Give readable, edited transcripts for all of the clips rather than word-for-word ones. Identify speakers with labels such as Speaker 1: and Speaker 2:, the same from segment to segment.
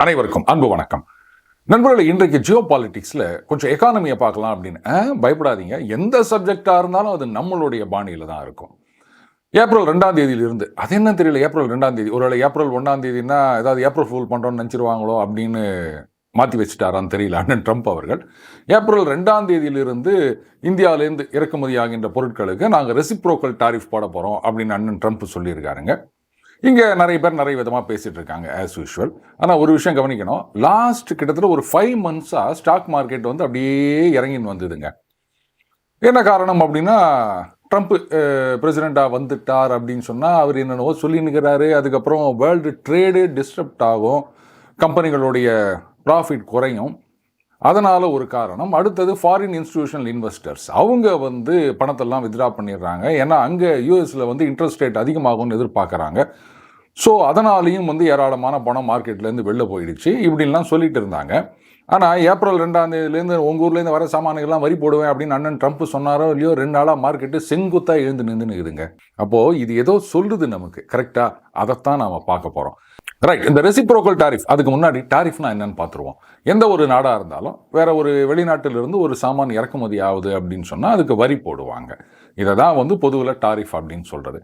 Speaker 1: அனைவருக்கும் அன்பு வணக்கம். நண்பர்களே, இன்றைக்கு ஜியோ பாலிட்டிக்ஸில் கொஞ்சம் எக்கானமியை பார்க்கலாம் அப்படின்னு பயப்படாதீங்க. எந்த சப்ஜெக்டாக இருந்தாலும் அது நம்மளுடைய பாணியில் தான் இருக்கும். ஏப்ரல் 2ஆம் தேதியிலிருந்து அது என்ன தெரியல, ஏப்ரல் 2ஆம் தேதி ஒருவேளை ஏப்ரல் 1ஆம் தேதினா ஏதாவது ஏப்ரல் ஃபூல் பண்ணுறோன்னு நினச்சிருவாங்களோ அப்படின்னு மாற்றி வச்சுட்டாரான்னு தெரியல அண்ணன் ட்ரம்ப் அவர்கள். ஏப்ரல் 2ஆம் தேதியிலிருந்து இந்தியாவிலேருந்து இறக்குமதி ஆகின்ற பொருட்களுக்கு நாங்கள் ரெசிப்ரோக்கல் டாரிஃப் போட போகிறோம் அப்படின்னு அண்ணன் ட்ரம்ப் சொல்லியிருக்காருங்க. இங்கே நிறைய பேர் நிறைய விதமாக பேசிகிட்டு இருக்காங்க ஆஸ் யூஷுவல். ஆனால் ஒரு விஷயம் கவனிக்கணும், லாஸ்ட் கிட்டத்தட்ட ஒரு 5 மந்த்ஸாக ஸ்டாக் மார்க்கெட் வந்து அப்படியே இறங்கின்னு வந்ததுங்க. என்ன காரணம் அப்படின்னா, ட்ரம்ப் பிரசிடெண்ட்டாக வந்துட்டார் அப்படின்னு சொன்னால் அவர் என்னென்னவோ சொல்லின்னுக்கிறாரு. அதுக்கப்புறம் வேர்ல்டு ட்ரேடு டிஸ்டர்ப்ட் ஆகும், கம்பெனிகளுடைய ப்ராஃபிட் குறையும். அதனால் ஒரு காரணம். அடுத்தது ஃபாரின் இன்ஸ்டிடியூஷனல் இன்வெஸ்டர்ஸ் அவங்க வந்து பணத்தெல்லாம் வித்ட்ரா பண்ணிடுறாங்க. ஏன்னா அங்கே யூஎஸில் வந்து இன்ட்ரெஸ்ட் ரேட் அதிகமாகும்னு எதிர்பார்க்குறாங்க. ஸோ அதனாலையும் வந்து ஏராளமான பணம் மார்க்கெட்லேருந்து வெளில போயிடுச்சு இப்படின்லாம் சொல்லிட்டு இருந்தாங்க. ஆனால் ஏப்ரல் 2ஆம் தேதியிலேருந்து உங்கள் ஊர்லேருந்து வர சாமான்கள்லாம் வரி போடுவேன் அப்படின்னு அண்ணன் ட்ரம்ப் சொன்னாரோ இல்லையோ, 2 நாளாக மார்க்கெட்டு செங்குத்தாக எழுந்து நின்றுனுக்குதுங்க. அப்போது இது ஏதோ சொல்லுது நமக்கு, கரெக்டாக? அதைத்தான் நாம் பார்க்க போகிறோம். ரைட். இந்த ரெசிப்ரோக்கல் டாரிஃப், அதுக்கு முன்னாடி டாரிஃப்னா என்னன்னு பார்த்துருவோம். எந்த ஒரு நாடாக இருந்தாலும் வேற ஒரு வெளிநாட்டிலிருந்து ஒரு சாமான் இறக்குமதி ஆகுது அப்படின்னு சொன்னால் அதுக்கு வரி போடுவாங்க. இதை தான் வந்து பொதுவில் டாரிஃப் அப்படின்னு சொல்கிறது.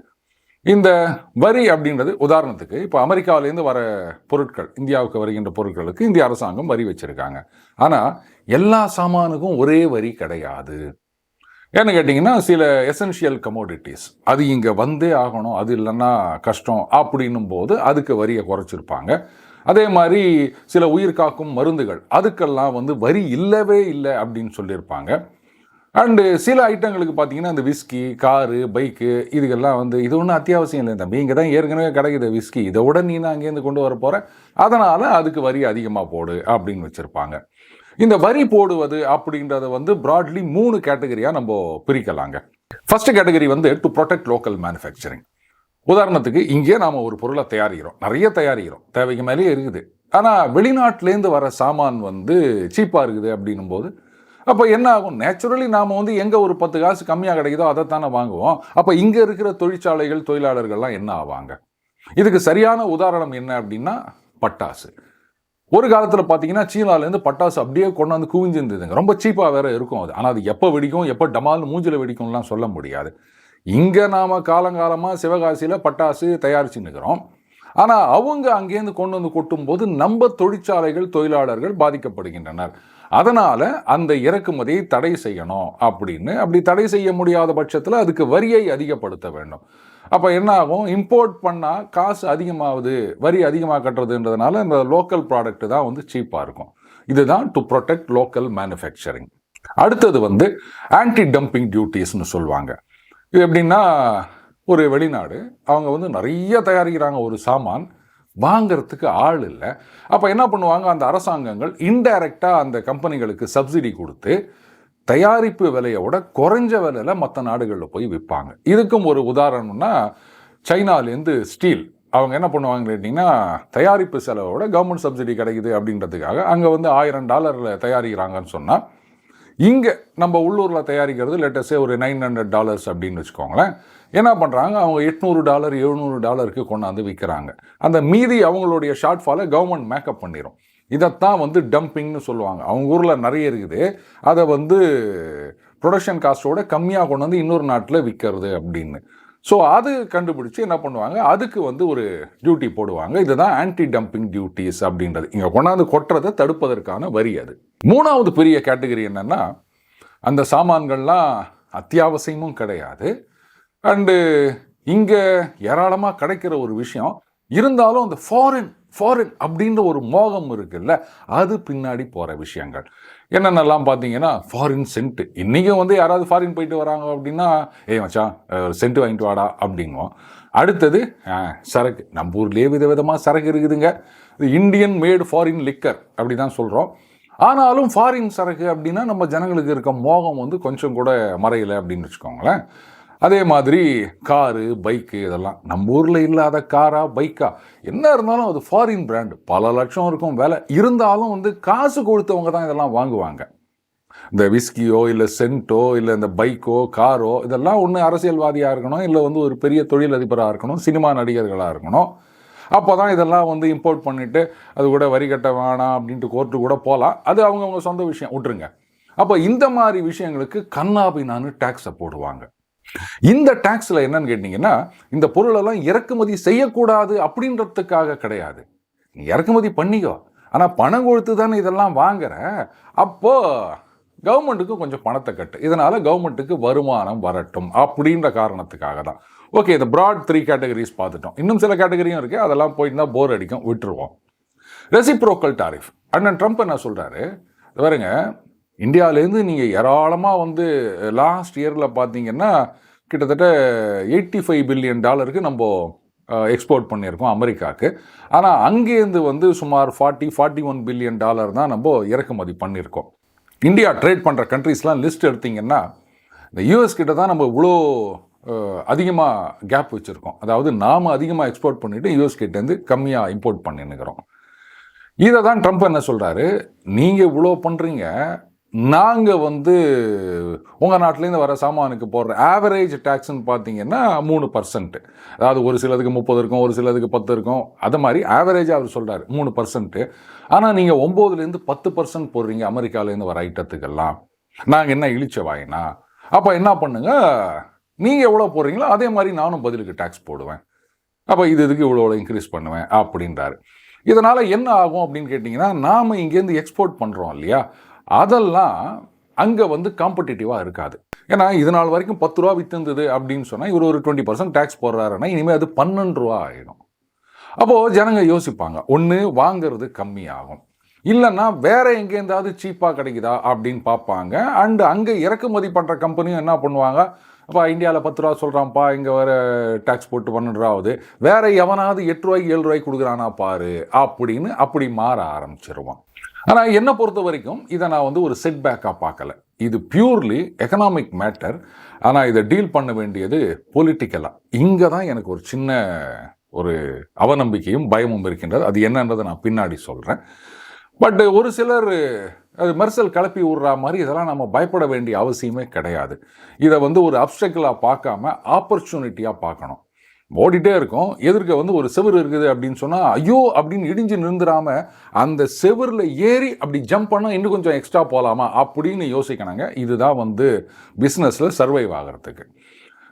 Speaker 1: இந்த வரி அப்படின்றது உதாரணத்துக்கு இப்போ அமெரிக்காவிலேருந்து வர பொருட்கள், இந்தியாவுக்கு வருகின்ற பொருட்களுக்கு இந்திய அரசாங்கம் வரி வச்சுருக்காங்க. ஆனால் எல்லா சாமானுக்கும் ஒரே வரி கிடையாது. ஏன்னு கேட்டிங்கன்னா, சில எசென்ஷியல் கமோடிட்டிஸ் அது இங்கே வந்தே ஆகணும், அது இல்லைன்னா கஷ்டம் அப்படின்னும் போது அதுக்கு வரியை குறைச்சிருப்பாங்க. அதே மாதிரி சில உயிர் காக்கும் மருந்துகள் அதுக்கெல்லாம் வந்து வரி இல்லவே இல்லை அப்படின்னு சொல்லியிருப்பாங்க. அண்டு சில ஐட்டங்களுக்கு பார்த்தீங்கன்னா, இந்த விஸ்கி, காரு, பைக்கு இதுக்கெல்லாம் வந்து இது ஒன்றும் அத்தியாவசியம் இல்லை தம்பி, இங்கே தான் ஏற்கனவே கிடைக்குது விஸ்கி, இதை விட நீ தான் அங்கேருந்து கொண்டு வர போகிற, அதனால் அதுக்கு வரி அதிகமாக போடு அப்படின்னு வச்சுருப்பாங்க. இந்த வரி போடுவது அப்படின்றத வந்து ப்ராட்லி 3 கேட்டகரியாக நம்ம பிரிக்கலாங்க. ஃபர்ஸ்ட் கேட்டகரி வந்து டு ப்ரொடெக்ட் லோக்கல் மேனுஃபேக்சரிங். உதாரணத்துக்கு இங்கே நாம் ஒரு பொருளை தயாரிக்கிறோம், நிறைய தயாரிக்கிறோம், தேவைக்கு மேலேயே இருக்குது. ஆனால் வெளிநாட்டிலேருந்து வர சாமான் வந்து சீப்பாக இருக்குது அப்படின்னும் போது அப்போ என்ன ஆகும்? நேச்சுரலி நாம் வந்து எங்கே ஒரு 10 காசு கம்மியாக கிடைக்குதோ அதைத்தானே வாங்குவோம். அப்போ இங்கே இருக்கிற தொழிற்சாலைகள், தொழிலாளர்கள்லாம் என்ன ஆவாங்க? இதுக்கு சரியான உதாரணம் என்ன அப்படின்னா பட்டாசு. ஒரு காலத்தில் பார்த்தீங்கன்னா சீனாலேருந்து பட்டாசு அப்படியே கொண்டு வந்து குவிஞ்சிருந்ததுங்க. ரொம்ப சீப்பாக வேற இருக்கும் அது. ஆனால் அது எப்போ வெடிக்கும், எப்போ டமால்னு மூஞ்சில் வெடிக்கும்லாம் சொல்ல முடியாது. இங்கே நாம் காலங்காலமாக சிவகாசியில் பட்டாசு தயாரிச்சுன்னுக்கிறோம். ஆனால் அவங்க அங்கேருந்து கொண்டு வந்து கொட்டும்போது நம்ம தொழிற்சாலைகள், தொழிலாளர்கள் பாதிக்கப்படுகின்றனர். அதனால் அந்த இறக்குமதியை தடை செய்யணும் அப்படின்னு. அப்படி தடை செய்ய முடியாத பட்சத்தில் அதுக்கு வரியை அதிகப்படுத்த வேண்டும். அப்போ என்ன ஆகும்? இம்போர்ட் பண்ணால் காசு அதிகமாகுது, வரி அதிகமாக கட்டுறதுன்றதுனால இந்த லோக்கல் ப்ராடக்ட் தான் வந்து சீப்பாக இருக்கும். இதுதான் டு ப்ரொடெக்ட் லோக்கல் மேனுஃபேக்சரிங். அடுத்தது வந்து ஆன்டி டம்பிங் டியூட்டிஸ்னு சொல்லுவாங்க. இது எப்படின்னா, ஒரு வெளிநாடு அவங்க வந்து நிறைய தயாரிக்கிறாங்க ஒரு சாமான், வாங்கிறதுக்கு ஆள் இல்லை. அப்போ என்ன பண்ணுவாங்க, அந்த அரசாங்கங்கள் இன்டைரக்டாக அந்த கம்பெனிகளுக்கு சப்சிடி கொடுத்து தயாரிப்பு விலையோட குறைஞ்ச விலையில் மற்ற நாடுகளில் போய் விற்பாங்க. இதுக்கும் ஒரு உதாரணம்னா, சைனாலேருந்து ஸ்டீல் அவங்க என்ன பண்ணுவாங்க கேட்டிங்கன்னா, தயாரிப்பு செலவோட கவர்மெண்ட் சப்சிடி கிடைக்குது அப்படின்றதுக்காக அங்கே வந்து $1000 தயாரிக்கிறாங்கன்னு சொன்னால், இங்கே நம்ம உள்ளூரில் தயாரிக்கிறது லேட்டஸ்டே ஒரு $900 அப்படின்னு வச்சுக்கோங்களேன். என்ன பண்ணுறாங்க, அவங்க $800 $700 கொண்டாந்து விற்கிறாங்க. அந்த மீதி அவங்களுடைய ஷார்ட்ஃபாலை கவர்மெண்ட் மேக்கப் பண்ணிடும். இதைத்தான் வந்து டம்பிங்னு சொல்லுவாங்க. அவங்க ஊரில் நிறைய இருக்குது, அதை வந்து ப்ரொடக்ஷன் காஸ்ட்டோட கம்மியாக கொண்டு வந்து இன்னொரு நாட்டில் விற்கிறது அப்படின்னு. ஸோ அது கண்டுபிடிச்சி என்ன பண்ணுவாங்க, அதுக்கு வந்து ஒரு டியூட்டி போடுவாங்க. இதுதான் ஆன்டி டம்பிங் டியூட்டிஸ் அப்படின்றது. இங்கே கொண்டாந்து கொட்டுறதை தடுப்பதற்கான வரி அது. 3வது பெரிய கேட்டகரி என்னென்னா, அந்த சாமான்கள்லாம் அத்தியாவசியமும் கிடையாது, அண்டு இங்கே ஏராளமாக கிடைக்கிற ஒரு விஷயம் இருந்தாலும் அந்த ஃபாரின் அப்படின்ற ஒரு மோகம் இருக்குல்ல, அது பின்னாடி போகிற விஷயங்கள் என்னென்னலாம் பார்த்தீங்கன்னா, ஃபாரின் சென்ட்டு. இன்றைக்கும் வந்து யாராவது ஃபாரின் போயிட்டு வராங்க அப்படின்னா, ஏய் மச்சான் சென்ட்டு வாங்கிட்டு வாடா அப்படிங்குவோம். அடுத்தது சரக்கு. நம்ம ஊர்லேயே விதவிதமாக சரக்கு இருக்குதுங்க. இந்தியன் மேடு ஃபாரின் லிக்கர் அப்படி தான் சொல்கிறோம். ஆனாலும் ஃபாரின் சரக்கு அப்படின்னா நம்ம ஜனங்களுக்கு இருக்க மோகம் வந்து கொஞ்சம் கூட மறையலை அப்படின்னு வச்சுக்கோங்களேன். அதே மாதிரி காரு, பைக்கு இதெல்லாம் நம்ம ஊரில் இல்லாத காரா, பைக்கா என்ன இருந்தாலும் அது ஃபாரின் பிராண்டு, பல லட்சம் இருக்கும் விலை. இருந்தாலும் வந்து காசு கொடுத்தவங்க தான் இதெல்லாம் வாங்குவாங்க. இந்த விஸ்கியோ இல்லை சென்ட்டோ இல்லை இந்த பைக்கோ காரோ இதெல்லாம் ஒன்று அரசியல்வாதியாக இருக்கணும், இல்லை வந்து ஒரு பெரிய தொழிலதிபராக இருக்கணும், சினிமா நடிகர்களாக இருக்கணும். அப்போ தான் இதெல்லாம் வந்து இம்போர்ட் பண்ணிவிட்டு அது கூட வரி கட்ட வேணாம் அப்படின்ட்டு கோர்ட்டு கூட போகலாம். அது அவங்கவுங்க சொந்த விஷயம், விட்டுருங்க. அப்போ இந்த மாதிரி விஷயங்களுக்கு கண்ணாபின்னான்னு டேக்ஸை போடுவாங்க. இந்த டேக்ஸில் என்னன்னு கேட்டிங்கன்னா, இந்த பொருளெல்லாம் இறக்குமதி செய்யக்கூடாது அப்படின்றதுக்காக கிடையாது. நீ இறக்குமதி பண்ணிக்கோ, ஆனால் பணம் கொடுத்து தானே இதெல்லாம் வாங்குற, அப்போது கவர்மெண்ட்டுக்கு கொஞ்சம் பணத்தை கட்டு, இதனால் கவர்மெண்ட்டுக்கு வருமானம் வரட்டும் அப்படின்ற காரணத்துக்காக தான். ஓகே, இந்த ப்ராட் 3 கேட்டகரிஸ் பார்த்துட்டோம். இன்னும் சில கேட்டகரியும் இருக்குது, அதெல்லாம் போயிட்டு தான் போர் அடிக்கும், விட்டுருவோம். Reciprocal tariff. அண்ணன் ட்ரம்ப் என்ன சொல்கிறாரு, பாருங்க, இந்தியாவிலேருந்து நீங்கள் ஏராளமாக வந்து லாஸ்ட் இயரில் பார்த்தீங்கன்னா கிட்டத்தட்ட $85 பில்லியன் நம்ம எக்ஸ்போர்ட் பண்ணியிருக்கோம் அமெரிக்காவுக்கு. ஆனால் அங்கேருந்து வந்து சுமார் 41 பில்லியன் தான் நம்ம இறக்குமதி பண்ணியிருக்கோம். இந்தியா ட்ரேட் பண்ணுற கண்ட்ரீஸ்லாம் லிஸ்ட் எடுத்திங்கன்னா இந்த யூஎஸ் கிட்ட தான் நம்ம இவ்வளோ அதிகமாக கேப் வச்சுருக்கோம். அதாவது நாம் அதிகமாக எக்ஸ்போர்ட் பண்ணிவிட்டு யூஎஸ் கிட்டேருந்து கம்மியாக இம்போர்ட் பண்ணின்னுக்கிறோம். இதை தான் ட்ரம்ப் என்ன சொல்கிறாரு, நீங்கள் இவ்வளோ பண்ணுறீங்க, நாங்கள் வந்து உங்கள் நாட்டிலேருந்து வர சாமானுக்கு போடுற ஆவரேஜ் டேக்ஸ்ன்னு பார்த்தீங்கன்னா 3%. அதாவது ஒரு சிலதுக்கு 30 இருக்கும், ஒரு சிலதுக்கு 10 இருக்கும். அது மாதிரி ஆவரேஜாக அவர் சொல்கிறார் 3%. ஆனால் நீங்கள் 9லேருந்து 10% போடுறீங்க அமெரிக்காவிலேருந்து வர ஐட்டத்துக்கெல்லாம். நாங்கள் என்ன இழிச்ச வாயினா? அப்போ என்ன பண்ணுங்க, நீங்கள் எவ்வளோ போடுறீங்களோ அதே மாதிரி நானும் பதிலுக்கு டேக்ஸ் போடுவேன். அப்போ இதுக்கு இவ்வளோ இன்க்ரீஸ் பண்ணுவேன் அப்படின்றாரு. இதனால் என்ன ஆகும் அப்படின்னு கேட்டிங்கன்னா, நாம் இங்கேருந்து எக்ஸ்போர்ட் பண்ணுறோம் இல்லையா, அதெல்லாம் அங்கே வந்து காம்படிட்டிவாக இருக்காது. ஏன்னா இது நாள் வரைக்கும் 10 ரூபா விற்றுந்தது அப்படின்னு சொன்னால் இவர் ஒரு 20% டேக்ஸ் போடுறாருன்னா இனிமேல் அது 12 ரூபா ஆகிடும். அப்போது ஜனங்க யோசிப்பாங்க, ஒன்று வாங்கிறது கம்மியாகும், இல்லைன்னா வேற எங்கேருந்தாவது சீப்பாக கிடைக்குதா அப்படின்னு பார்ப்பாங்க. அண்டு அங்கே இறக்குமதி பண்ணுற கம்பெனியும் என்ன பண்ணுவாங்க, அப்பா இந்தியாவில் 10 ரூபா சொல்கிறான்ப்பா, இங்கே வேறு டேக்ஸ் போட்டு 12 ரூபா ஆகுது, வேற எவனாவது 8 ரூபாய்க்கு 7 ரூபாய்க்கு கொடுக்குறானா பாரு அப்படின்னு அப்படி மாற ஆரம்பிச்சிருவான். ஆனால் என்னை பொறுத்த வரைக்கும் இதை நான் வந்து ஒரு செட்பேக்காக பார்க்கல. இது பியூர்லி எக்கனாமிக் மேட்டர். ஆனால் இதை டீல் பண்ண வேண்டியது பொலிட்டிக்கலாக. இங்கே தான் எனக்கு ஒரு சின்ன ஒரு அவநம்பிக்கையும் பயமும் இருக்கின்றது. அது என்னன்றதை நான் பின்னாடி சொல்கிறேன். பட் ஒரு சிலர் அது மெர்சல் கிளப்பி விடுற மாதிரி இதெல்லாம் நம்ம பயப்பட வேண்டிய அவசியமே கிடையாது. இதை வந்து ஒரு அப்டக்கிளாக பார்க்காம ஆப்பர்ச்சுனிட்டியாக பார்க்கணும். ஓடிட்டே இருக்கும், எதிர்க்க வந்து ஒரு செவுரு இருக்குது அப்படின்னு சொன்னால் ஐயோ அப்படின்னு இடிஞ்சு நின்றுடாம அந்த செவரில் ஏறி அப்படி ஜம்ப் பண்ணால் இன்னும் கொஞ்சம் எக்ஸ்ட்ரா போகலாமா அப்படின்னு யோசிக்கணுங்க. இதுதான் வந்து பிஸ்னஸில் சர்வைவ் ஆகிறதுக்கு.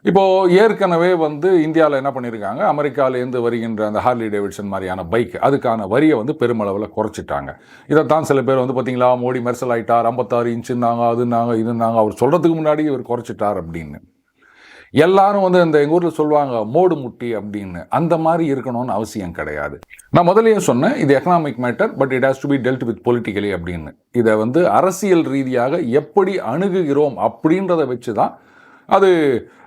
Speaker 1: இப்போது ஏற்கனவே வந்து இந்தியாவில் என்ன பண்ணியிருக்காங்க, அமெரிக்காவிலேருந்து வருகின்ற அந்த ஹார்லி டேவிட்சன் மாதிரியான பைக் அதுக்கான வரியை வந்து பெருமளவில் குறைச்சிட்டாங்க. இதைத்தான் சில பேர் வந்து பார்த்தீங்களா, மோடி மெர்சல் ஆகிட்டார், 56 இன்ச்சுன்னாங்க, அதுனாங்க இதுனாங்க, அவர் சொல்கிறதுக்கு முன்னாடி இவர் குறைச்சிட்டார் அப்படின்னு. எல்லாரும் வந்து இந்த எங்கள் ஊரில் சொல்லுவாங்க மோடு முட்டி அப்படின்னு. அந்த மாதிரி இருக்கணும்னு அவசியம் கிடையாது. நான் முதலையே சொன்னேன், இது economic matter, but it has to be dealt with politically அப்படின்னு. இதை வந்து அரசியல் ரீதியாக எப்படி அணுகுகிறோம் அப்படின்றத வச்சு தான் அது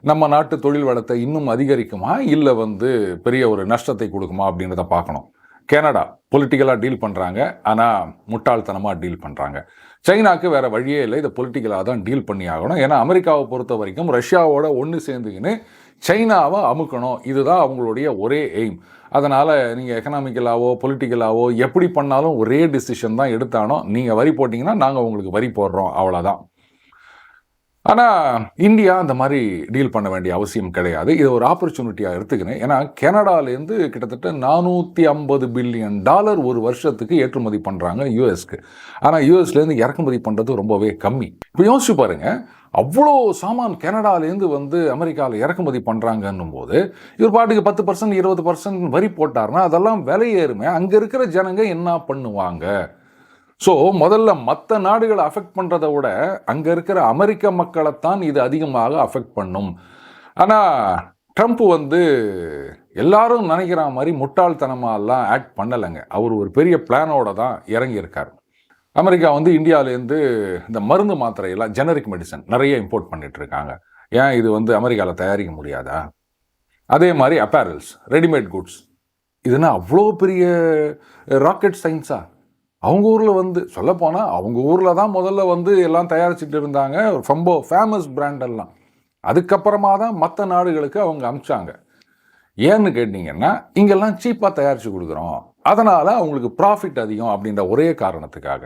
Speaker 1: நம்ம நாட்டு தொழில் வளத்தை இன்னும் அதிகரிக்குமா இல்லை வந்து பெரிய ஒரு நஷ்டத்தை கொடுக்குமா அப்படின்றத பார்க்கணும். கனடா பொலிட்டிக்கலாக டீல் பண்ணுறாங்க, ஆனால் முட்டாள்தனமாக டீல் பண்ணுறாங்க. சைனாவுக்கு வேறு வழியே இல்லை, இதை பொலிட்டிக்கலாக தான் டீல் பண்ணி ஆகணும். ஏன்னா அமெரிக்காவை பொறுத்த வரைக்கும் ரஷ்யாவோட ஒன்று சேர்ந்துக்கின்னு சைனாவை அமுக்கணும், இதுதான் அவங்களுடைய ஒரே எய்ம். அதனால் நீங்கள் எக்கனாமிக்கலாவோ பொலிட்டிக்கலாவோ எப்படி பண்ணாலும் ஒரே டிசிஷன் தான் எடுத்தானோ, நீங்கள் வரி போட்டிங்கன்னா நாங்கள் உங்களுக்கு வரி போடுறோம், அவ்வளோதான். ஆனால் இந்தியா அந்த மாதிரி டீல் பண்ண வேண்டிய அவசியம் கிடையாது. இதை ஒரு ஆப்பர்ச்சுனிட்டியாக எடுத்துக்கிறேன். ஏன்னா கனடாலேருந்து கிட்டத்தட்ட $450 பில்லியன் ஒரு வருஷத்துக்கு ஏற்றுமதி பண்ணுறாங்க யூஎஸ்க்கு. ஆனால் யூஎஸ்லேருந்து இறக்குமதி பண்ணுறது ரொம்பவே கம்மி. இப்போ யோசிச்சு பாருங்கள், அவ்வளோ சாமான் கனடாலேருந்து வந்து அமெரிக்காவில் இறக்குமதி பண்ணுறாங்கன்னும் போது இவர் பாட்டுக்கு 10% 20% வரி போட்டார்னா அதெல்லாம் விலை ஏறுமே. அங்கே இருக்கிற ஜனங்க என்ன பண்ணுவாங்க? ஸோ முதல்ல மற்ற நாடுகளை அஃபெக்ட் பண்ணுறதை விட அங்கே இருக்கிற அமெரிக்க மக்களைத்தான் இது அதிகமாக அஃபெக்ட் பண்ணும். ஆனால் ட்ரம்ப் வந்து எல்லாரும் நினைக்கிற மாதிரி முட்டாள்தனமாலாம் ஆக்ட் பண்ணலைங்க. அவர் ஒரு பெரிய பிளானோட தான் இறங்கியிருக்கார். அமெரிக்கா வந்து இந்தியாவிலேருந்து இந்த மருந்து மாத்திரையெல்லாம் ஜெனரிக் மெடிசன் நிறைய இம்போர்ட் பண்ணிகிட்ருக்காங்க. ஏன் இது வந்து அமெரிக்காவில் தயாரிக்க முடியாதா? அதே மாதிரி அப்பேரல்ஸ், ரெடிமேட் குட்ஸ், இதுனா அவ்வளோ பெரிய ராக்கெட் சயின்ஸா? அவங்க ஊரில் வந்து சொல்லப்போனால் அவங்க ஊரில் தான் முதல்ல வந்து எல்லாம் தயாரிச்சுட்டு இருந்தாங்க, ரொம்ப ஃபேமஸ் பிராண்டெல்லாம். அதுக்கப்புறமா தான் மற்ற நாடுகளுக்கு அவங்க அனுப்பிச்சாங்க. ஏன்னு கேட்டிங்கன்னா இங்கெல்லாம் சீப்பாக தயாரித்து கொடுக்குறோம், அதனால் அவங்களுக்கு ப்ராஃபிட் அதிகம் அப்படின்ற ஒரே காரணத்துக்காக.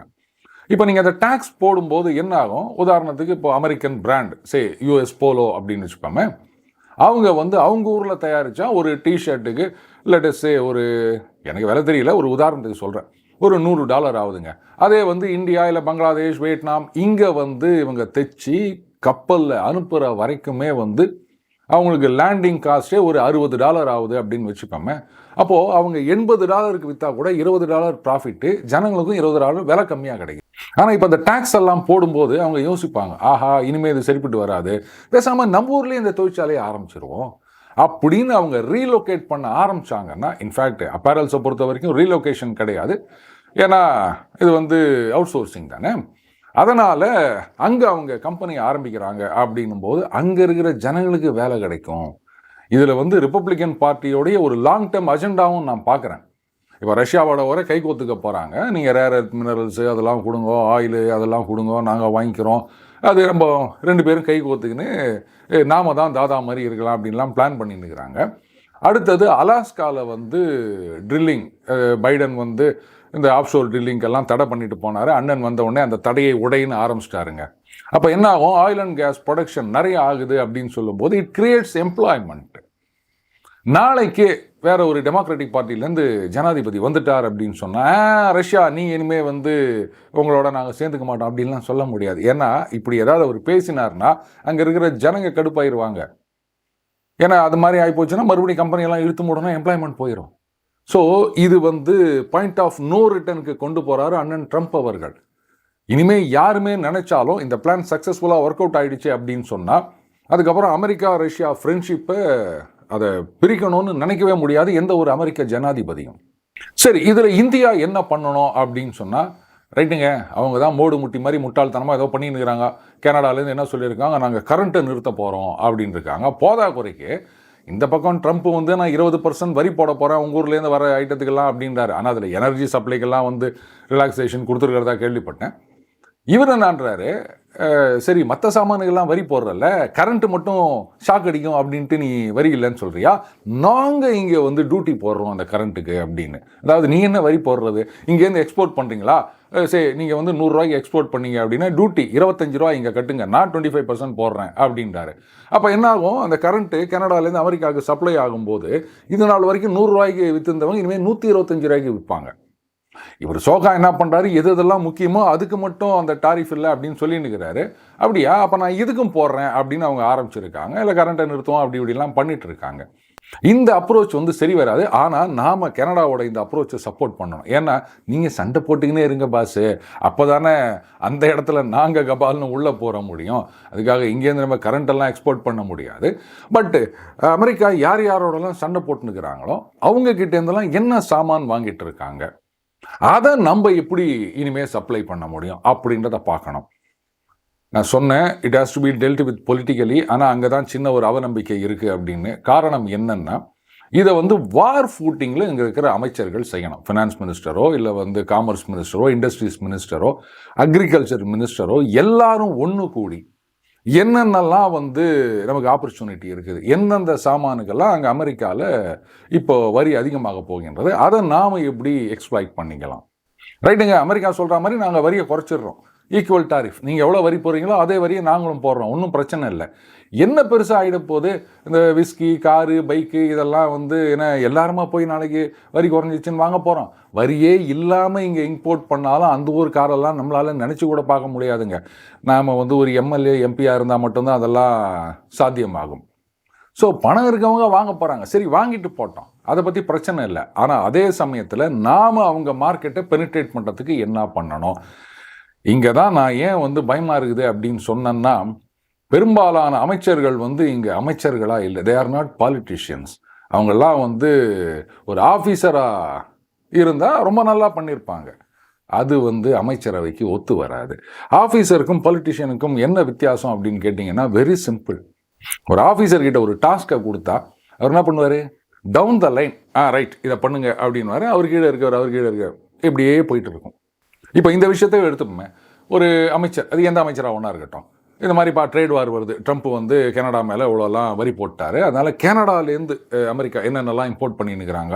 Speaker 1: இப்போ நீங்கள் அந்த டேக்ஸ் போடும்போது என்ன ஆகும்? உதாரணத்துக்கு இப்போ அமெரிக்கன் பிராண்ட் யூஎஸ் போலோ அப்படின்னு வச்சுக்கோமே, அவங்க வந்து அவங்க ஊரில் தயாரித்தா ஒரு டிஷர்ட்டுக்கு லெட்டஸ்ஸே ஒரு எனக்கு விலை தெரியல, ஒரு உதாரணத்துக்கு சொல்கிறேன், ஒரு $100 ஆகுதுங்க. அதே வந்து இந்தியா இல்லை பங்களாதேஷ், வியட்நாம் இங்கே வந்து இவங்க தைச்சி கப்பலில் அனுப்புகிற வரைக்குமே வந்து அவங்களுக்கு லேண்டிங் காஸ்ட்டே ஒரு $60 ஆகுது அப்படின்னு வச்சுக்கோமே. அப்போது அவங்க $80க்கு விற்றா கூட $20 ப்ராஃபிட்டு, ஜனங்களுக்கும் $20 விலை கம்மியாக கிடைக்கும். ஆனால் இப்போ அந்த டேக்ஸ் எல்லாம் போடும்போது அவங்க யோசிப்பாங்க, ஆஹா இனிமேல் இது சரிப்பட்டு வராது, பேசாமல் நம்ம ஊர்லேயே இந்த தொழிற்சாலையை ஆரம்பிச்சிருவோம் அப்படின்னு அவங்க ரீலோகேட் பண்ண ஆரம்பித்தாங்கன்னா, இன்ஃபேக்ட் அப்பேரல்ஸை பொறுத்த வரைக்கும் ரீலோகேஷன் கிடையாது, ஏன்னா இது வந்து அவுட் சோர்சிங் தானே. அதனால் அங்கே அவங்க கம்பெனி ஆரம்பிக்கிறாங்க அப்படின்னும் போது அங்கே இருக்கிற ஜனங்களுக்கு வேலை கிடைக்கும். இதில் வந்து ரிப்பப்ளிக்கன் பார்ட்டியோடைய ஒரு லாங் டேர்ம் அஜெண்டாவும் நான் பார்க்குறேன். இப்போ ரஷ்யாவோட வர கை கோத்துக்க போகிறாங்க, நீங்கள் ரேர் எர்த் மினரல்ஸு அதெல்லாம் கொடுங்க, ஆயிலு அதெல்லாம் கொடுங்க, நாங்கள் வாங்கிக்கிறோம், அது நம்ம 2 பேரும் கை கோத்துக்குன்னு நாம தான் தாதா மாதிரி இருக்கலாம் அப்படின்லாம் பிளான் பண்ணின்னு இருக்கிறாங்க. அடுத்தது அலாஸ்காவில் வந்து ட்ரில்லிங், பைடன் வந்து இந்த ஆஃப்ஷோர் ட்ரில்லிங்கெல்லாம் தடை பண்ணிட்டு போனார். அண்ணன் வந்த உடனே அந்த தடையை உடைன்னு ஆரம்பிச்சிட்டாருங்க. அப்போ என்ன ஆகும்? ஆயில் அண்ட் கேஸ் ப்ரொடக்ஷன் நிறைய ஆகுது அப்படின்னு சொல்லும்போது இட் கிரியேட்ஸ் எம்ப்ளாய்மெண்ட். நாளைக்கே வேற ஒரு டெமோக்ராட்டிக் பார்ட்டிலேருந்து ஜனாதிபதி வந்துட்டார் அப்படின்னு சொன்னால், ரஷ்யா நீங்கள் இனிமேல் வந்து உங்களோட நாங்கள் சேர்ந்துக்க மாட்டோம் அப்படின்லாம் சொல்ல முடியாது. ஏன்னா இப்படி ஏதாவது அவர் பேசினார்னா அங்கே இருக்கிற ஜனங்க கடுப்பாயிருவாங்க. ஏன்னா அது மாதிரி ஆகிப்போச்சுன்னா மறுபடியும் கம்பெனியெல்லாம் இழுத்து மூடணும், எம்ப்ளாய்மெண்ட் போயிடும். ஸோ இது வந்து பாயிண்ட் ஆஃப் நோ ரிட்டர்னுக்கு கொண்டு போகிறாரு அண்ணன் ட்ரம்ப் அவர்கள். இனிமேல் யாருமே நினைச்சாலும் இந்த பிளான் சக்ஸஸ்ஃபுல்லாக ஒர்க் அவுட் ஆகிடுச்சு அப்படின்னு சொன்னால் அதுக்கப்புறம் அமெரிக்கா ரஷ்யா ஃப்ரெண்ட்ஷிப்பை அதை பிரிக்கணும்னு நினைக்கவே முடியாது எந்த ஒரு அமெரிக்க ஜனாதிபதியும். சரி, இதில் இந்தியா என்ன பண்ணணும் அப்படின்னு சொன்னால், ரைட்டுங்க, அவங்க தான் மோடு முட்டி மாதிரி முட்டாள்தனமாக ஏதோ பண்ணின்னு இருக்கிறாங்க. கனடாலேருந்து என்ன சொல்லியிருக்காங்க, நாங்கள் கரண்ட்டை நிறுத்த போகிறோம் அப்படின்னு இருக்காங்க. போதா குறைக்கு இந்த பக்கம் ட்ரம்ப் வந்து நான் 20% வரி போட போகிறேன் உங்கள் ஊர்லேருந்து வர ஐட்டத்துக்கெல்லாம் அப்படின்றாரு. ஆனால் அதில் எனர்ஜி சப்ளைக்கெல்லாம் வந்து ரிலாக்ஸேஷன் கொடுத்துருக்கிறதா கேள்விப்பட்டேன். இவர் என்னான்றாரு, சரி மற்ற சாமானுக்கெல்லாம் வரி போடுறல, கரண்ட்டு மட்டும் ஷாக் அடிக்கும் அப்படின்ட்டு நீ வரி இல்லைன்னு சொல்கிறியா, நாங்கள் இங்கே வந்து டியூட்டி போடுறோம் அந்த கரண்ட்டுக்கு அப்படின்னு. அதாவது நீ என்ன வரி போடுறது, இங்கேருந்து எக்ஸ்போர்ட் பண்ணுறீங்களா, சரி நீங்கள் வந்து $100 எக்ஸ்போர்ட் பண்ணீங்க அப்படின்னா டியூட்டி $25 இங்கே கட்டுங்க, நான் 25% போடுறேன் அப்படின்றாரு. அப்போ என்ன ஆகும், அந்த கரண்ட்டு கனடாலேருந்து அமெரிக்காவுக்கு சப்ளை ஆகும்போது இது நாள் வரைக்கும் $100 விற்றுந்தவங்க இனிமேல் $125 விற்பாங்க. இவர் சோகா என்ன பண்ணுறாரு, எது எதெல்லாம் முக்கியமோ அதுக்கு மட்டும் அந்த டாரிஃப் இல்லை அப்படின்னு சொல்லிட்டு இருக்கிறாரு. அப்படியா, அப்போ நான் இதுக்கும் போடுறேன் அப்படின்னு அவங்க ஆரம்பிச்சிருக்காங்க. இல்லை கரண்ட்டை நிறுத்துவோம் அப்படி இப்படிலாம் பண்ணிட்டு இருக்காங்க. இந்த அப்ரோச் வந்து சரி வராது. ஆனால் நாம் கனடாவோட இந்த அப்ரோச்சை சப்போர்ட் பண்ணணும். ஏன்னா நீங்கள் சண்டை போட்டுக்கினே இருங்க பாஸு, அப்போ தானே அந்த இடத்துல நாங்கள் கபால்னு உள்ளே போகிற முடியும். அதுக்காக இங்கேருந்து நம்ம கரண்ட்டெல்லாம் எக்ஸ்போர்ட் பண்ண முடியாது. பட்டு அமெரிக்கா யார் யாரோடலாம் சண்டை போட்டுனுக்கிறாங்களோ அவங்கக்கிட்டேருந்தெல்லாம் என்ன சாமான் வாங்கிட்டு இருக்காங்க, அதை நம்ம எப்படி இனிமேல் சப்ளை பண்ண முடியும் அப்படின்றத பார்க்கணும். நான் சொன்னேன் it has to be dealt with politically. ஆனால் அங்கே தான் சின்ன ஒரு அவநம்பிக்கை இருக்குது அப்படின்னு. காரணம் என்னன்னா, இதை வந்து வார் ஃபூட்டிங்கில் இங்கே இருக்கிற அமைச்சர்கள் செய்யணும். ஃபினான்ஸ் மினிஸ்டரோ இல்லை வந்து காமர்ஸ் மினிஸ்டரோ இண்டஸ்ட்ரீஸ் மினிஸ்டரோ அக்ரிகல்ச்சர் மினிஸ்டரோ எல்லாரும் ஒன்று கூடி என்னென்னலாம் வந்து நமக்கு ஆப்பர்ச்சுனிட்டி இருக்குது, எந்தெந்த சாமானுக்கெல்லாம் அங்கே அமெரிக்காவில் இப்போ வரி அதிகமாக போகின்றது, அதை நாம் எப்படி எக்ஸ்ப்ளாய்ட் பண்ணிக்கலாம். ரைட்டுங்க, அமெரிக்கா சொல்கிற மாதிரி நாங்கள் வரியை குறைச்சிடுறோம், ஈக்குவல் டாரிஃப், நீங்கள் எவ்வளோ வரி போடுறீங்களோ அதே வரியை நாங்களும் போடுறோம், ஒன்றும் பிரச்சனை இல்லை. என்ன பெருசாக ஆகிட போது, இந்த விஸ்கி காரு பைக்கு இதெல்லாம் வந்து என்ன எல்லாருமா போய் நாளைக்கு வரி குறைஞ்சிச்சின்னு வாங்க போகிறோம். வரியே இல்லாமல் இங்கே இம்போர்ட் பண்ணாலும் அந்த ஒரு காரெல்லாம் நம்மளால் நினச்சி கூட பார்க்க முடியாதுங்க. நாம் வந்து ஒரு எம்எல்ஏ எம்பியாக இருந்தால் மட்டும்தான் அதெல்லாம் சாத்தியமாகும். ஸோ பணம் இருக்கவங்க வாங்க போகிறாங்க, சரி வாங்கிட்டு போட்டோம், அதை பற்றி பிரச்சனை இல்லை. ஆனால் அதே சமயத்தில் நாம் அவங்க மார்க்கெட்டை பெனிட்ரேட் பண்ணுறதுக்கு என்ன பண்ணணும். இங்கே தான் நான் ஏன் வந்து பயமாக இருக்குது அப்படின்னு சொன்னேன்னா, பெரும்பாலான அமைச்சர்கள் வந்து இங்கே அமைச்சர்களாக இல்லை, தே ஆர் நாட் பாலிட்டிஷியன்ஸ். அவங்கெல்லாம் வந்து ஒரு ஆஃபீஸராக இருந்தால் ரொம்ப நல்லா பண்ணியிருப்பாங்க. அது வந்து அமைச்சரவைக்கு ஒத்து வராது. ஆஃபீஸருக்கும் பொலிட்டிஷியனுக்கும் என்ன வித்தியாசம் அப்படின்னு கேட்டிங்கன்னா, வெரி சிம்பிள். ஒரு ஆஃபீஸர்கிட்ட ஒரு டாஸ்க்கை கொடுத்தா அவர் என்ன பண்ணுவார், டவுன் த லைன், ரைட் இதை பண்ணுங்க அப்படின்வார். அவர் கீழே இருக்க இப்படியே போயிட்டு இருக்கும். இப்போ இந்த விஷயத்தை எடுத்துப்போமே, ஒரு அமைச்சர், அது எந்த அமைச்சராக ஒன்றா இருக்கட்டும், இந்த மாதிரிப்பா ட்ரேட் வார் வருது, ட்ரம்ப் வந்து கனடா மேலே இவ்வளோலாம் வரி போட்டார், அதனால் கனடாலேருந்து அமெரிக்கா என்னென்னலாம் இம்போர்ட் பண்ணின்னுக்கிறாங்க,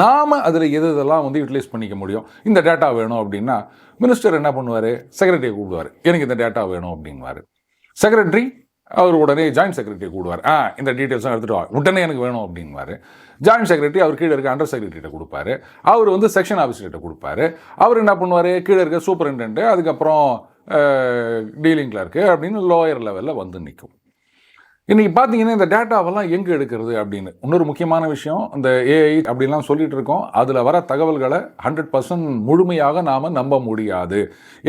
Speaker 1: நாம் அதில் இதெல்லாம் வந்து யூட்டிலைஸ் பண்ணிக்க முடியும், இந்த டேட்டா வேணும் அப்படின்னா மினிஸ்டர் என்ன பண்ணுவார், செக்ரட்டரியை கூப்பிடுவார், எனக்கு இந்த டேட்டா வேணும் அப்படின்வார். செக்ரட்டரி அவர் உடனே ஜாயின்ட் செக்ரட்டரி கூடுவார், இந்த டீட்டெயில்ஸும் எடுத்துகிட்டு வா, உடனே எனக்கு வேணும் அப்படின்வார். ஜாயின்ட் செக்ரட்டரி அவர் கீழே இருக்க அண்டர் செக்ரட்டரிகிட்ட கொடுப்பாரு, அவர் வந்து செக்ஷன் ஆஃபீஸர்கிட்ட கொடுப்பாரு, அவர் என்ன பண்ணுவார், கீழே இருக்க சூப்பரிண்டென்ட், அதுக்கப்புறம் டீலிங் கிளர்க்கு அப்படின்னு லோயர் லெவலில் வந்து நிற்கும். இன்றைக்கி பார்த்தீங்கன்னா இந்த டேட்டாவெல்லாம் எங்கே எடுக்கிறது அப்படின்னு இன்னொரு முக்கியமான விஷயம், இந்த ஏஐ அப்படின்லாம் சொல்லிட்டு இருக்கோம், அதில் வர தகவல்களை 100% முழுமையாக நாம் நம்ப முடியாது.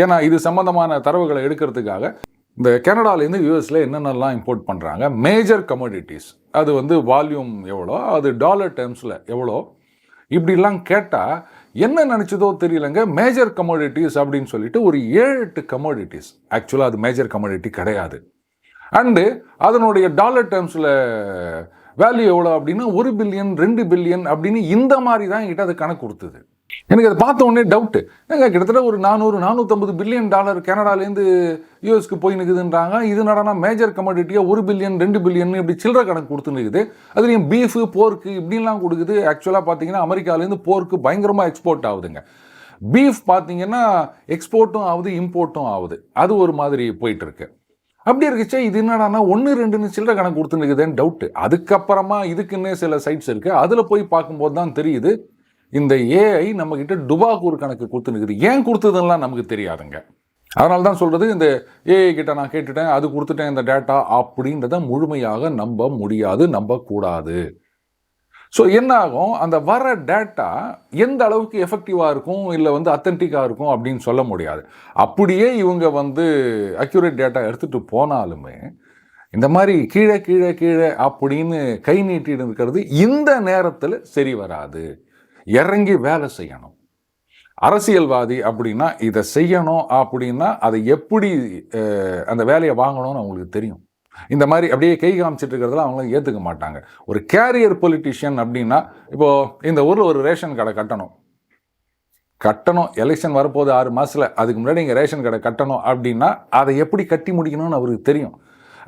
Speaker 1: ஏன்னா இது சம்மந்தமான தரவுகளை எடுக்கிறதுக்காக இந்த கனடாலேருந்து யூஎஸில் என்னென்னலாம் இம்போர்ட் பண்ணுறாங்க, மேஜர் கமோடிட்டிஸ், அது வந்து வால்யூம் எவ்வளோ, அது டாலர் டேர்ம்ஸில் எவ்வளோ, இப்படிலாம் கேட்டால் என்ன நினச்சதோ தெரியலங்க, மேஜர் கமோடிட்டிஸ் அப்படின்னு சொல்லிட்டு ஒரு 7-8 கமோடிட்டிஸ், ஆக்சுவலாக அது மேஜர் கமோடிட்டி கிடையாது. அண்டு அதனுடைய டாலர் டேர்ம்ஸில் வேல்யூ எவ்வளோ அப்படின்னா 1 பில்லியன் 2 பில்லியன் அப்படின்னு இந்த மாதிரி தான் என்கிட்ட அது கணக்கு கொடுத்தது. எனக்கு அதை பார்த்த உடனே டவுட்டு, கிட்டத்தட்ட ஒரு 400-450 பில்லியன் டாலர் கனடாலேருந்து யூஎஸ்க்கு போய் நிற்குதுன்றாங்க, இது நடனா மேஜர் கமோடிட்டியாக 1 பில்லியன் 2 பில்லியன் இப்படி சில்லற கணக்கு கொடுத்து நிற்குது. அதுலேயும் பீஃபு போர்க்கு இப்படின்லாம் கொடுக்குது. ஆக்சுவலாக பார்த்தீங்கன்னா அமெரிக்காலேருந்து போர்க்கு பயங்கரமாக எக்ஸ்போர்ட் ஆகுதுங்க. பீஃப் பார்த்தீங்கன்னா எக்ஸ்போர்ட்டும் ஆகுது, இம்போர்ட்டும் ஆகுது. அது ஒரு மாதிரி போயிட்டு இருக்கு. அப்படி இருக்குச்சே, இது என்னடானா 1-2 சில்லற கணக்கு கொடுத்து நிற்குதுன்னு டவுட்டு. அதுக்கப்புறமா இதுக்குன்னே சில சைட்ஸ் இருக்குது, அதில் போய் பார்க்கும்போது தான் தெரியுது இந்த ஏஐ நம்மக்கிட்ட டுபாக்கூர் கணக்கு கொடுத்து நிற்குது. ஏன் கொடுத்ததுலாம் நமக்கு தெரியாதுங்க. அதனால தான் சொல்கிறது, இந்த ஏஐ கிட்ட நான் கேட்டுட்டேன், அது கொடுத்துட்டேன் இந்த டேட்டா அப்படின்றத முழுமையாக நம்ப முடியாது, நம்பக்கூடாது. ஸோ என்ன ஆகும், அந்த வர டேட்டா எந்த அளவுக்கு எஃபெக்டிவாக இருக்கும் இல்லை வந்து அத்தன்டிக்காக இருக்கும் அப்படின்னு சொல்ல முடியாது. அப்படியே இவங்க வந்து அக்யூரேட் டேட்டா எடுத்துகிட்டு போனாலுமே இந்த மாதிரி கீழே கீழே கீழே அப்படின்னு கை நீட்டிட்டு இருக்கிறது இந்த நேரத்தில் சரி வராது. இறங்கி வேலை செய்யணும். அரசியல்வாதி அப்படின்னா இதை செய்யணும் அப்படின்னா அதை எப்படி அந்த வேலையை வாங்கணும்னு அவங்களுக்கு தெரியும். இந்த மாதிரி அப்படியே கை காமிச்சிட்டு இருக்கிறதுலாம் அவங்களும் ஏற்றுக்க மாட்டாங்க. ஒரு கேரியர் பொலிட்டிஷியன் அப்படின்னா, இப்போது இந்த ஊரில் ஒரு ரேஷன் கடை கட்டணும், எலெக்ஷன் வரப்போகுது 6 மாதத்தில், அதுக்கு முன்னாடி இங்கே ரேஷன் கடை கட்டணும் அப்படின்னா அதை எப்படி கட்டி முடிக்கணும்னு அவருக்கு தெரியும்.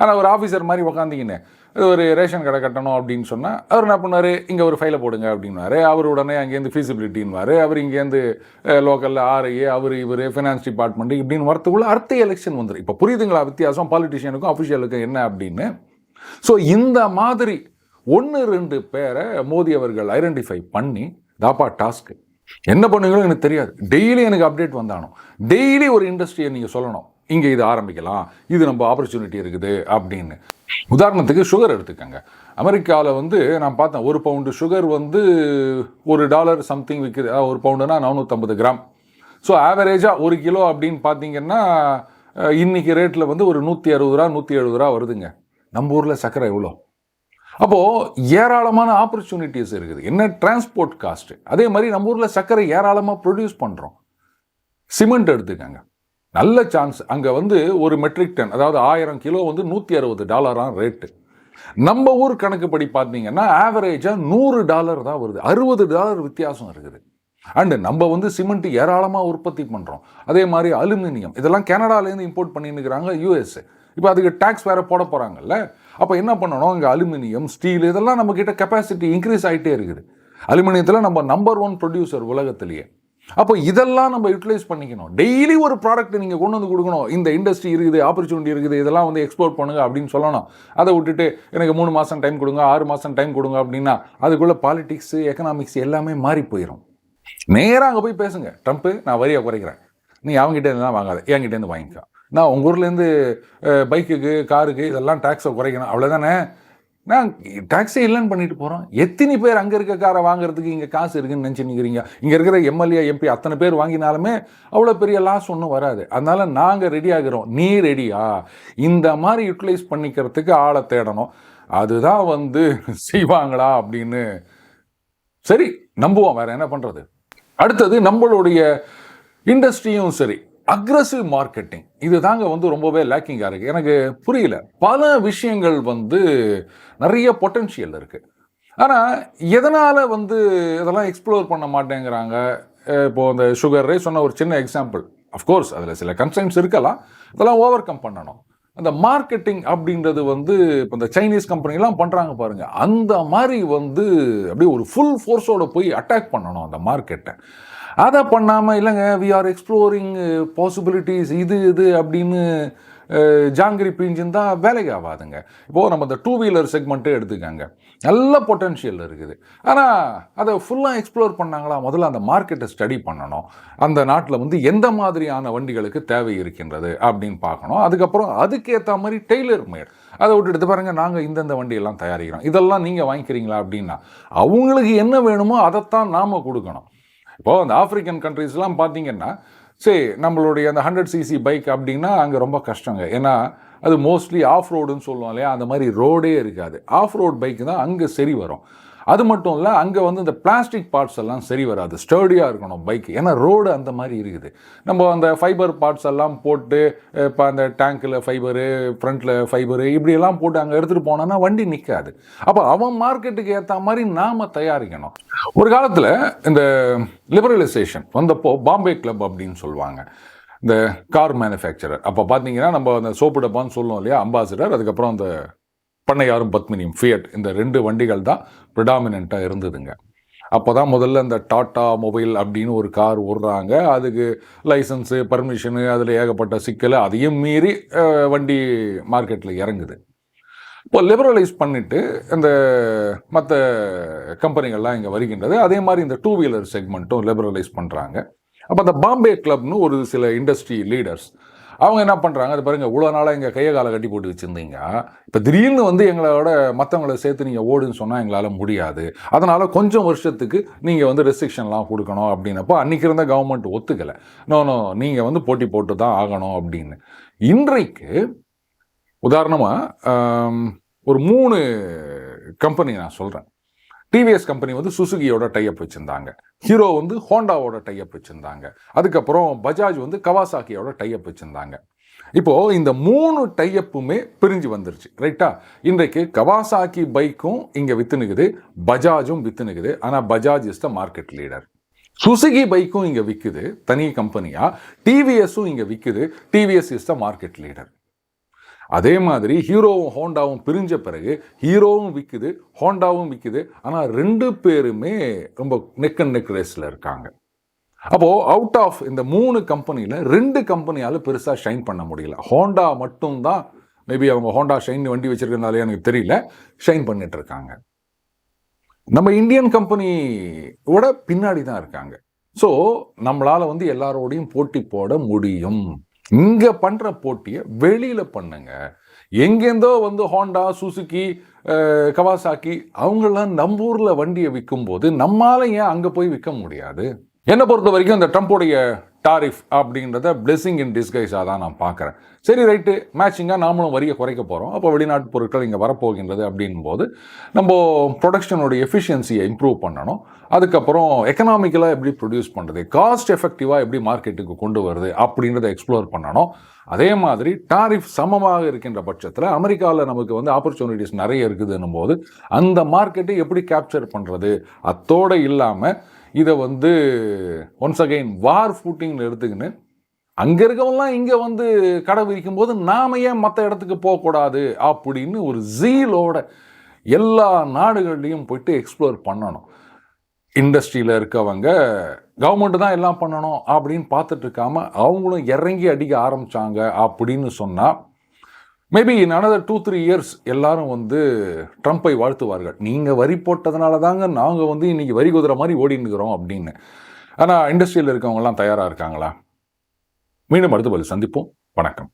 Speaker 1: ஆனால் ஒரு ஆஃபீஸர் மாதிரி உக்காந்திங்கன்னு ஒரு ரேஷன் கடை கட்டணும் அப்படின்னு சொன்னால் அவர் என்ன பண்ணார், இங்கே ஒரு ஃபைலை போடுங்க அப்படின்னாரு. அவர் உடனே அங்கேருந்து ஃபீஸிபிலிட்டின்வார். அவர் இங்கேருந்து லோக்கலில் ஆர்ஐஏ, இவர் ஃபினான்ஸ் டிபார்ட்மெண்ட்டு இப்படின்னு வரத்துக்குள்ளே அடுத்த எலெக்ஷன் வந்துடும். இப்போ புரியுதுங்களா வித்தியாசம் பாலிட்டிஷியனுக்கும் அஃபிஷியலுக்கும் என்ன அப்படின்னு? ஸோ இந்த மாதிரி 1-2 பேரை மோடி அவர்கள் ஐடென்டிஃபை பண்ணி, தாப்பா டாஸ்க்கு என்ன பண்ணுங்களோ எனக்கு தெரியாது, டெய்லி எனக்கு அப்டேட் வந்தானோ, டெய்லி ஒரு இண்டஸ்ட்ரியை நீங்கள் சொல்லணும், இங்கே இது ஆரம்பிக்கலாம், இது நம்ம ஆப்பர்ச்சுனிட்டி இருக்குது அப்படின்னு. உதாரணத்துக்கு சுகர் எடுத்துக்கங்க. அமெரிக்காவில் வந்து நான் பார்த்தேன், 1 பவுண்டு சுகர் வந்து $1 சம்திங் விற்குது. 1 பவுண்டுனா 450 கிராம். ஸோ ஆவரேஜாக 1 கிலோ அப்படின்னு பார்த்தீங்கன்னா இன்றைக்கி ரேட்டில் வந்து ஒரு $160 $170 வருதுங்க. நம்ம ஊரில் சர்க்கரை எவ்வளோ? அப்போது ஏராளமான ஆப்பர்ச்சுனிட்டிஸ் இருக்குது. என்ன டிரான்ஸ்போர்ட் காஸ்ட்டு. அதே மாதிரி நம்ம ஊரில் சர்க்கரை ஏராளமாக ப்ரொடியூஸ் பண்ணுறோம். சிமெண்ட் எடுத்துக்கங்க, நல்ல சான்ஸ். அங்கே வந்து ஒரு மெட்ரிக் டன், அதாவது 1000 கிலோ வந்து $160 ரேட்டு. நம்ம ஊர் கணக்குப்படி பார்த்தீங்கன்னா ஆவரேஜாக $100 தான் வருது. $60 வித்தியாசம் இருக்குது. அண்டு நம்ம வந்து சிமெண்ட் ஏராளமாக உற்பத்தி பண்ணுறோம். அதே மாதிரி அலுமினியம் இதெல்லாம் கனடாலேருந்து இம்போர்ட் பண்ணின்னுக்கிறாங்க யூஎஸ். இப்போ அதுக்கு டேக்ஸ் வேறு போட போகிறாங்கல்ல. அப்போ என்ன பண்ணணும், இங்கே அலுமினியம், ஸ்டீல் இதெல்லாம் நம்மக்கிட்ட கெப்பாசிட்டி இன்க்ரீஸ் ஆகிட்டே இருக்குது. அலுமினியத்தில் நம்ம நம்பர் 1 ப்ரொடியூசர் உலகத்திலேயே. அப்போ இதெல்லாம் நம்ம யூட்டிலைஸ் பண்ணிக்கணும். டெய்லி ஒரு ப்ராடக்ட் நீங்கள் கொண்டு வந்து கொடுக்கணும். இந்த இண்டஸ்ட்ரி இருக்குது, ஆப்பர்ச்சுனிட்டி இருக்குது, இதெல்லாம் வந்து எக்ஸ்போர்ட் பண்ணுங்க அப்படின்னு சொல்லணும். அதை விட்டுட்டு எனக்கு 3 மாதம் டைம் கொடுங்க, 6 மாதம் டைம் கொடுங்க அப்படின்னா அதுக்குள்ளே பாலிடிக்ஸு, எக்கனாமிக்ஸ் எல்லாமே மாறி போயிடும். நேராக அங்கே போய் பேசுங்க, ட்ரம்ப்பு நான் வரியை குறைக்கிறேன், நீ அவங்ககிட்ட இருந்தால் வாங்காத, என்கிட்டேருந்து வாங்கிக்கோ, நான் உங்கள் ஊர்லேருந்து பைக்குக்கு காருக்கு இதெல்லாம் டேக்ஸை குறைக்கணும், அவ்வளோதானே. நான் டேக்ஸே இல்லைன்னு பண்ணிட்டு போகிறோம். எத்தனை பேர் அங்கே இருக்க காரை வாங்குறதுக்கு இங்கே காசு இருக்குன்னு நினச்சின்னுக்கிறீங்க? இங்கே இருக்கிற எம்எல்ஏ எம்பி அத்தனை பேர் வாங்கினாலுமே அவ்வளோ பெரிய லாஸ் ஒன்றும் வராது. அதனால் நாங்கள் ரெடி ஆகிறோம், நீ ரெடியா? இந்த மாதிரி யூட்டிலைஸ் பண்ணிக்கிறதுக்கு ஆளை தேடணும். அதுதான் வந்து செய்வாங்களா அப்படின்னு சரி நம்புவோம், வேறு என்ன பண்ணுறது. அடுத்தது நம்மளுடைய இண்டஸ்ட்ரியும் சரி, அக்ரஸிவ் மார்க்கெட்டிங் இது தாங்க வந்து ரொம்பவே லேக்கிங்காக இருக்குது. எனக்கு புரியல, பல விஷயங்கள் வந்து நிறைய பொட்டென்ஷியல் இருக்குது. ஆனால் எதனால் வந்து இதெல்லாம் எக்ஸ்ப்ளோர் பண்ண மாட்டேங்கிறாங்க? இப்போது இந்த சுகர் சொன்ன ஒரு சின்ன எக்ஸாம்பிள். அஃப்கோர்ஸ் அதில் சில கன்சர்ன்ஸ் இருக்கலாம், அதெல்லாம் ஓவர் கம் பண்ணணும். அந்த மார்க்கெட்டிங் அப்படின்றது வந்து இப்போ இந்த சைனீஸ் கம்பெனிலாம் பண்ணுறாங்க பாருங்க, அந்த மாதிரி வந்து அப்படியே ஒரு ஃபுல் ஃபோர்ஸோட போய் அட்டாக் பண்ணணும் அந்த மார்க்கெட்டை. அதை பண்ணாமல் இல்லைங்க வி ஆர் எக்ஸ்ப்ளோரிங் பாசிபிலிட்டிஸ் இது அப்படின்னு ஜாங்கிரி பிஞ்சின் தான் வேலைக்கு ஆகாதுங்க. இப்போது நம்ம இந்த 2 வீலர் செக்மெண்ட்டே எடுத்துக்காங்க, நல்ல பொட்டன்ஷியல் இருக்குது. ஆனால் அதை ஃபுல்லாக எக்ஸ்ப்ளோர் பண்ணாங்களா? முதல்ல அந்த மார்க்கெட்டை ஸ்டடி பண்ணணும். அந்த நாட்டில் வந்து எந்த மாதிரியான வண்டிகளுக்கு தேவை இருக்கின்றது அப்படின்னு பார்க்கணும். அதுக்கப்புறம் அதுக்கேற்ற மாதிரி டெய்லர் மேட், அதை விட்டு எடுத்து பாருங்கள், நாங்கள் இந்தந்த வண்டியெல்லாம் தயாரிக்கிறோம், இதெல்லாம் நீங்கள் வாங்கிக்கிறீங்களா அப்படின்னா அவங்களுக்கு என்ன வேணுமோ அதைத்தான் நாம் கொடுக்கணும். இப்போது அந்த ஆஃப்ரிக்கன் கண்ட்ரீஸ்லாம் பார்த்தீங்கன்னா, சரி நம்மளுடைய அந்த 100cc பைக் அப்படின்னா அங்கே ரொம்ப கஷ்டங்க. ஏன்னா அது மோஸ்ட்லி ஆஃப் ரோடுன்னு சொல்லுவோம் இல்லையா, அந்த மாதிரி ரோடே இருக்காது. ஆஃப் ரோட் பைக்கு தான் அங்கே சரி வரும். அது மட்டும் இல்லை, அங்கே வந்து இந்த பிளாஸ்டிக் பார்ட்ஸ் எல்லாம் சரி வராது, ஸ்டர்டியாக இருக்கணும் பைக்கு. ஏன்னா ரோடு அந்த மாதிரி இருக்குது. நம்ம அந்த ஃபைபர் பார்ட்ஸ் எல்லாம் போட்டு இப்போ அந்த டேங்க்கில் ஃபைபரு, ஃப்ரண்ட்டில் ஃபைபரு இப்படியெல்லாம் போட்டு அங்கே எடுத்துகிட்டு போனோன்னா வண்டி நிற்காது. அப்போ அவன் மார்க்கெட்டுக்கு ஏற்ற மாதிரி நாம் தயாரிக்கணும். ஒரு காலத்தில் இந்த லிபரலைசேஷன் வந்தப்போ பாம்பே கிளப் அப்படின்னு சொல்லுவாங்க, இந்த கார் மேனுஃபேக்சரர். அப்போ பார்த்தீங்கன்னா நம்ம அந்த சோப்பு டப்பான்னு சொல்லுவோம் இல்லையா, அம்பாசிடர், அதுக்கப்புறம் அந்த பண்ணையாரும் பத்மினியும், ஃபியட், இந்த 2 வண்டிகள் தான் ப்ரிடாமினண்ட்டாக இருந்ததுங்க. அப்போ தான் முதல்ல இந்த டாட்டா மொபைல் அப்படின்னு ஒரு கார் விடுறாங்க. அதுக்கு லைசன்ஸு, பர்மிஷனு, அதில் ஏகப்பட்ட சிக்கல், அதையும் மீறி வண்டி மார்க்கெட்டில் இறங்குது. இப்போ லிபரலைஸ் பண்ணிவிட்டு இந்த மற்ற கம்பெனிகள்லாம் இங்கே வருகின்றது. அதே மாதிரி இந்த 2 வீலர் செக்மெண்ட்டும் லிபரலைஸ் பண்ணுறாங்க. அப்போ அந்த பாம்பே கிளப்னு ஒரு சில இண்டஸ்ட்ரி லீடர்ஸ் அவங்க என்ன பண்ணுறாங்க, அது பாருங்கள், இவ்வளோ நாளாக எங்கள் கையை காலை கட்டி போட்டு வச்சுருந்தீங்க, இப்போ திடீர்னு வந்து எங்களோட மற்றவங்களை சேர்த்து நீங்கள் ஓடுன்னு சொன்னால் எங்களால் முடியாது, அதனால் கொஞ்சம் வருஷத்துக்கு நீங்கள் வந்து ரெஸ்ட்ரிக்ஷன்லாம் கொடுக்கணும் அப்படின்னப்போ அன்றைக்கி இருந்த கவர்மெண்ட் ஒத்துக்கலை. நோ நீங்கள் வந்து போட்டி போட்டு தான் ஆகணும் அப்படின்னு. இன்றைக்கு உதாரணமாக ஒரு 3 கம்பெனி நான் சொல்கிறேன். டிவிஎஸ் கம்பெனி வந்து சுசுகியோட டைஅப் வச்சுருந்தாங்க, ஹீரோ வந்து ஹோண்டாவோட டைஅப் வச்சுருந்தாங்க, அதுக்கப்புறம் பஜாஜ் வந்து கவாசாக்கியோட டைஅப் வச்சுருந்தாங்க. இப்போது இந்த 3 டைஅப்புமே பிரிஞ்சு வந்துருச்சு, ரைட்டா? இன்றைக்கு கவாசாக்கி பைக்கும் இங்கே விற்றுனுக்குது, பஜாஜும் விற்றுனுக்குது. ஆனால் Bajaj is the market leader. Suzuki பைக்கும் இங்கே விற்குது தனி கம்பெனியாக, டிவிஎஸும் இங்கே விற்குது, TVS is the market leader. அதே மாதிரி ஹீரோவும் ஹோண்டாவும் பிரிஞ்ச பிறகு ஹீரோவும் விற்குது, ஹோண்டாவும் விற்குது. ஆனால் 2 பேருமே ரொம்ப நெக் அண்ட் நெக் ரேஸில் இருக்காங்க. அப்போது அவுட் ஆஃப் இந்த 3 கம்பெனியில் 2 கம்பெனியால் பெருசாக ஷைன் பண்ண முடியல. ஹோண்டா மட்டும்தான், மேபி அவங்க ஹோண்டா ஷைன் வண்டி வச்சுருக்கனாலே எனக்கு தெரியல, ஷைன் பண்ணிட்டு இருக்காங்க. நம்ம இந்தியன் கம்பெனியோட பின்னாடி தான் இருக்காங்க. ஸோ நம்மளால் வந்து எல்லாரோடையும் போட்டி போட முடியும். இங்கே பண்ணுற போட்டியை வெளியில் பண்ணுங்க. எங்கேருந்தோ வந்து ஹோண்டா, சுசுகி, கவாசாக்கி அவங்களாம் நம்ம ஊரில் வண்டியை விற்கும்போது நம்மளால ஏன் அங்கே போய் விற்க முடியாது? என்னை பொறுத்த வரைக்கும் இந்த ட்ரம்ப்போடைய டாரிஃப் அப்படின்றத பிளெஸிங் இன் டிஸ்கைஸாக தான் நான் பார்க்குறேன். சரி, ரைட்டு, மேட்சிங்காக நாமளும் வரியை குறைக்க போகிறோம், அப்போ வெளிநாட்டு பொருட்கள் இங்கே வரப்போகின்றது அப்படின் போது நம்ம ப்ரொடக்ஷனோடைய எஃபிஷியன்சியை இம்ப்ரூவ் பண்ணணும். அதுக்கப்புறம் எக்கனாமிக்கலாக எப்படி ப்ரொடியூஸ் பண்ணுறது, காஸ்ட் எஃபெக்டிவாக எப்படி மார்க்கெட்டுக்கு கொண்டு வருது அப்படின்றத எக்ஸ்ப்ளோர் பண்ணணும். அதே மாதிரி டாரிஃப் சமமாக இருக்கின்ற பட்சத்தில் அமெரிக்காவில் நமக்கு வந்து ஆப்பர்ச்சுனிட்டிஸ் நிறைய இருக்குதுன்னும் போது அந்த மார்க்கெட்டை எப்படி கேப்சர் பண்ணுறது, அத்தோடு இல்லாமல் இதை வந்து ஒன்ஸ் அகெயின் வார் ஃபூட்டிங்கில் எடுத்துக்கின்னு அங்கே இருக்கவங்களாம் இங்கே வந்து கடை விரிக்கும் போது நாம் ஏன் மற்ற இடத்துக்கு போகக்கூடாது அப்படின்னு ஒரு ஜீலோட எல்லா நாடுகள்லையும் போயிட்டு எக்ஸ்ப்ளோர் பண்ணணும். இண்டஸ்ட்ரியில் இருக்கவங்க கவர்மெண்ட்டு தான் எல்லாம் பண்ணணும் அப்படின்னு பார்த்துட்டு இருக்காம அவங்களும் இறங்கி அடிக்க ஆரம்பித்தாங்க அப்படின்னு சொன்னால் மேபி இன் another 2-3 years எல்லாரும் வந்து ட்ரம்ப்பை வாழ்த்துவார்கள். நீங்கள் வரி போட்டதுனால தாங்க நாங்கள் வந்து இன்றைக்கி வரி குதிரை மாதிரி ஓடினுக்கிறோம் அப்படின்னு. ஆனால் இண்டஸ்ட்ரியில் இருக்கவங்கலாம் தயாராக இருக்காங்களா? மீண்டும் அடுத்த பதில் சந்திப்போம். வணக்கம்.